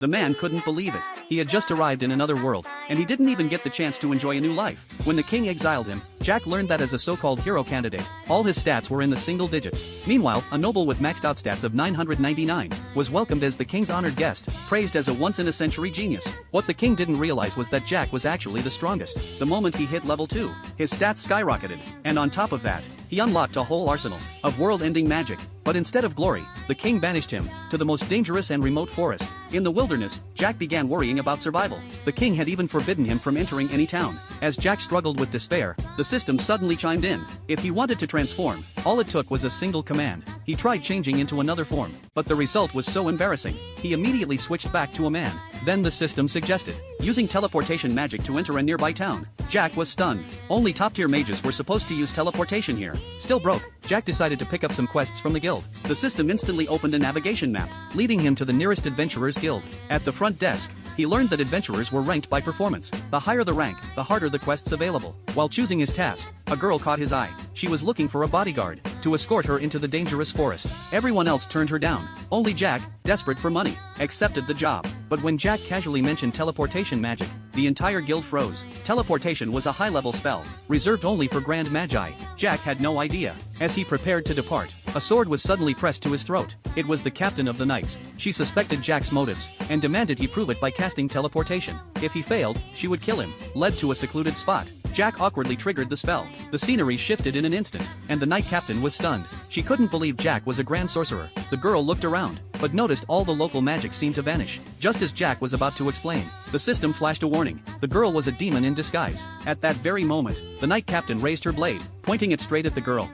The man couldn't believe it. He had just arrived in another world, and he didn't even get the chance to enjoy a new life. When the king exiled him, Jack learned that as a so-called hero candidate, all his stats were in the single digits. Meanwhile, a noble with maxed out stats of 999 was welcomed as the king's honored guest, praised as a once-in-a-century genius. What the king didn't realize was that Jack was actually the strongest. The moment he hit level 2, his stats skyrocketed, and on top of that, he unlocked a whole arsenal of world-ending magic. But instead of glory, the king banished him to the most dangerous and remote forest. In the wilderness, Jack began worrying about survival. The king had even forbidden him from entering any town. As Jack struggled with despair, the system suddenly chimed in. If he wanted to transform, all it took was a single command. He tried changing into another form, but the result was so embarrassing. He immediately switched back to a man. Then the system suggested using teleportation magic to enter a nearby town. Jack was stunned. Only top-tier mages were supposed to use teleportation here. Still broke, Jack decided to pick up some quests from the guild. The system instantly opened a navigation map, leading him to the nearest adventurers guild. At the front desk, he learned that adventurers were ranked by performance. The higher the rank, the harder the quests available. While choosing his task, a girl caught his eye. She was looking for a bodyguard to escort her into the dangerous forest. Everyone else turned her down. Only Jack, desperate for money, accepted the job. But when Jack casually mentioned teleportation magic, the entire guild froze. Teleportation was a high-level spell, reserved only for Grand Magi. Jack had no idea. As he prepared to depart, a sword was suddenly pressed to his throat. It was the captain of the knights. She suspected Jack's motives, and demanded he prove it by casting teleportation. If he failed, she would kill him. Led to a secluded spot, Jack awkwardly triggered the spell. The scenery shifted in an instant, and the knight captain was stunned. She couldn't believe Jack was a grand sorcerer. The girl looked around, but noticed all the local magic seemed to vanish. Just as Jack was about to explain, the system flashed a warning. The girl was a demon in disguise. At that very moment, the knight captain raised her blade, pointing it straight at the girl.